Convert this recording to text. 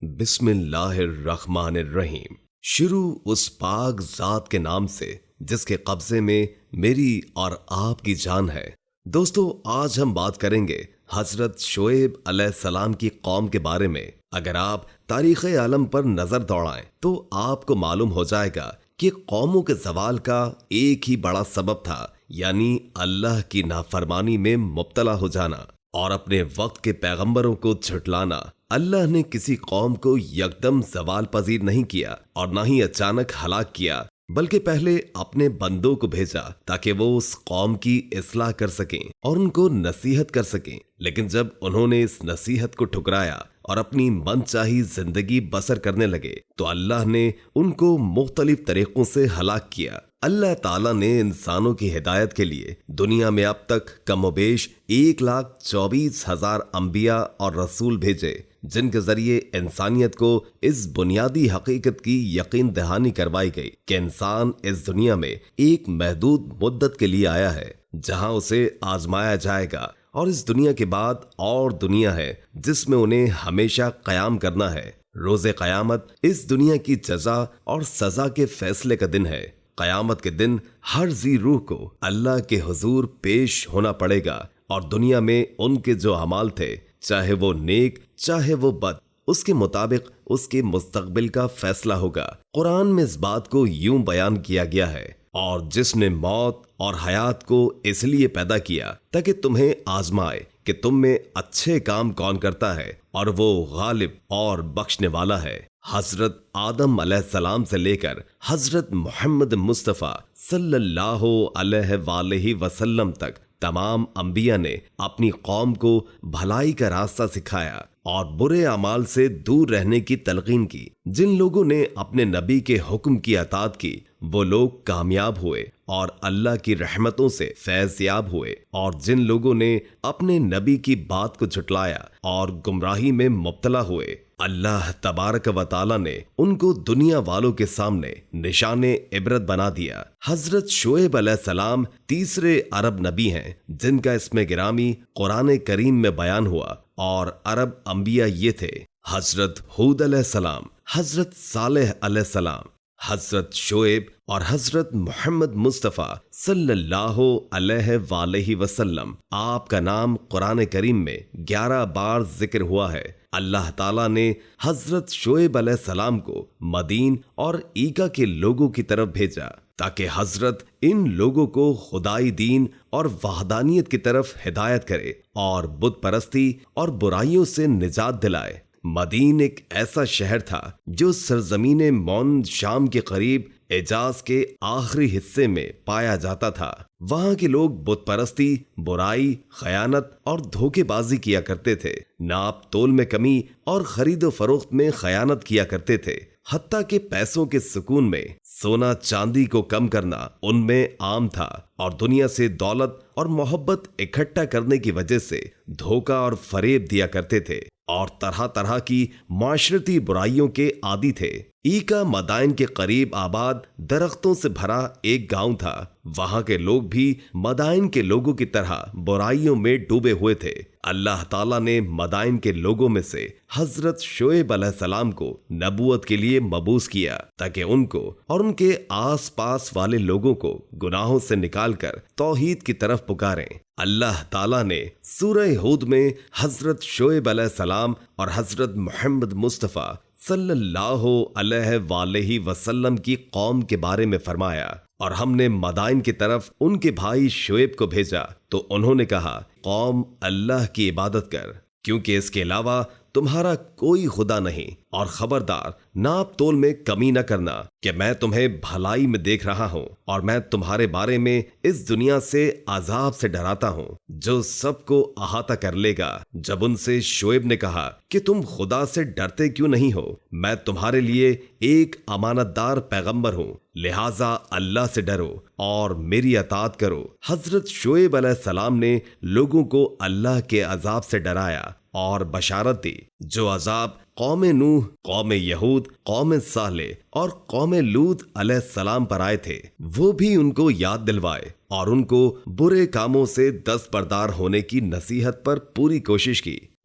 بسم اللہ الرحمن الرحیم۔ شروع اس پاک ذات کے نام سے جس کے قبضے میں میری اور آپ کی جان ہے۔ دوستو، آج ہم بات کریں گے حضرت شعیب علیہ السلام کی قوم کے بارے میں۔ اگر آپ تاریخ عالم پر نظر دوڑائیں تو آپ کو معلوم ہو جائے گا کہ قوموں کے زوال کا ایک ہی بڑا سبب تھا، یعنی اللہ کی نافرمانی میں مبتلا ہو جانا اور اپنے وقت کے پیغمبروں کو جھٹلانا۔ اللہ نے کسی قوم کو یکدم زوال پذیر نہیں کیا اور نہ ہی اچانک ہلاک کیا، بلکہ پہلے اپنے بندوں کو بھیجا تاکہ وہ اس قوم کی اصلاح کر سکیں اور ان کو نصیحت کر سکیں۔ لیکن جب انہوں نے اس نصیحت کو ٹھکرایا اور اپنی من چاہی زندگی بسر کرنے لگے تو اللہ نے ان کو مختلف طریقوں سے ہلاک کیا۔ اللہ تعالیٰ نے انسانوں کی ہدایت کے لیے دنیا میں اب تک کم و بیش 1,24,000 انبیاء اور رسول بھیجے، جن کے ذریعے انسانیت کو اس بنیادی حقیقت کی یقین دہانی کروائی گئی کہ انسان اس دنیا میں ایک محدود مدت کے لیے آیا ہے جہاں اسے آزمایا جائے گا، اور اس دنیا کے بعد اور دنیا ہے جس میں انہیں ہمیشہ قیام کرنا ہے۔ روز قیامت اس دنیا کی جزا اور سزا کے فیصلے کا دن ہے۔ قیامت کے دن ہر ذی روح کو اللہ کے حضور پیش ہونا پڑے گا، اور دنیا میں ان کے جو اعمال تھے، چاہے وہ نیک چاہے وہ بد، اس کے مطابق اس کے مستقبل کا فیصلہ ہوگا۔ قرآن میں اس بات کو یوں بیان کیا گیا ہے، اور جس نے موت اور حیات کو اس لیے پیدا کیا تاکہ تمہیں آزمائے کہ تم میں اچھے کام کون کرتا ہے، اور وہ غالب اور بخشنے والا ہے۔ حضرت آدم علیہ السلام سے لے کر حضرت محمد مصطفیٰ صلی اللہ علیہ وآلہ وسلم تک تمام انبیاء نے اپنی قوم کو بھلائی کا راستہ سکھایا اور برے اعمال سے دور رہنے کی تلقین کی۔ جن لوگوں نے اپنے نبی کے حکم کی اطاعت کی وہ لوگ کامیاب ہوئے اور اللہ کی رحمتوں سے فیض یاب ہوئے، اور جن لوگوں نے اپنے نبی کی بات کو جھٹلایا اور گمراہی میں مبتلا ہوئے، اللہ تبارک و تعالی نے ان کو دنیا والوں کے سامنے نشان عبرت بنا دیا۔ حضرت شعیب علیہ السلام تیسرے عرب نبی ہیں جن کا اسم گرامی قرآن کریم میں بیان ہوا، اور عرب انبیاء یہ تھے: حضرت ہود علیہ السلام، حضرت صالح علیہ السلام، حضرت شعیب اور حضرت محمد مصطفیٰ صلی اللہ علیہ وآلہ وسلم۔ آپ کا نام قرآن کریم میں 11 بار ذکر ہوا ہے۔ اللہ تعالیٰ نے حضرت شعیب علیہ السلام کو مدین اور ایکا کے لوگوں کی طرف بھیجا تاکہ حضرت ان لوگوں کو خدائی دین اور وحدانیت کی طرف ہدایت کرے اور بت پرستی اور برائیوں سے نجات دلائے۔ مدین ایک ایسا شہر تھا جو سرزمین مون شام کے قریب حجاز کے آخری حصے میں پایا جاتا تھا۔ وہاں کے لوگ بت پرستی، برائی، خیانت اور دھوکے بازی کیا کرتے تھے، ناپ تول میں کمی اور خرید و فروخت میں خیانت کیا کرتے تھے، حتیٰ کہ پیسوں کے سکون میں سونا چاندی کو کم کرنا ان میں عام تھا، اور دنیا سے دولت اور محبت اکٹھا کرنے کی وجہ سے دھوکہ اور فریب دیا کرتے تھے، اور طرح طرح کی معاشرتی برائیوں کے عادی تھے۔ ایکا مدائن کے قریب آباد درختوں سے بھرا ایک گاؤں تھا۔ وہاں کے لوگ بھی مدائن کے لوگوں کی طرح برائیوں میں ڈوبے ہوئے تھے۔ اللہ تعالیٰ نے مدائن کے لوگوں میں سے حضرت شعیب علیہ السلام کو نبوت کے لیے مبعوث کیا تاکہ ان کو اور ان کے آس پاس والے لوگوں کو گناہوں سے نکال کر توحید کی طرف پکاریں۔ اللہ تعالیٰ نے سورہ ہود میں حضرت شعیب علیہ السلام اور حضرت محمد مصطفیٰ صلی اللہ علیہ وآلہ وسلم کی قوم کے بارے میں فرمایا، اور ہم نے مدائن کی طرف ان کے بھائی شعیب کو بھیجا تو انہوں نے کہا: قوم اللہ کی عبادت کر، کیونکہ اس کے علاوہ تمہارا کوئی خدا نہیں، اور خبردار ناپ تول میں کمی نہ کرنا کہ میں تمہیں بھلائی میں دیکھ رہا ہوں، اور میں تمہارے بارے میں اس دنیا سے عذاب سے ڈراتا ہوں جو سب کو احاطہ کر لے گا۔ جب ان سے شعیب نے کہا کہ تم خدا سے ڈرتے کیوں نہیں ہو، میں تمہارے لیے ایک امانت دار پیغمبر ہوں، لہٰذا اللہ سے ڈرو اور میری اطاعت کرو۔ حضرت شعیب علیہ السلام نے لوگوں کو اللہ کے عذاب سے ڈرایا اور بشارت دی جو عذاب قوم نوح، قوم یہود، قوم صالح اور قوم لوط علیہ السلام پر آئے تھے، وہ بھی ان کو یاد دلوائے اور ان کو برے کاموں سے دستبردار ہونے کی نصیحت پر پوری کوشش کی۔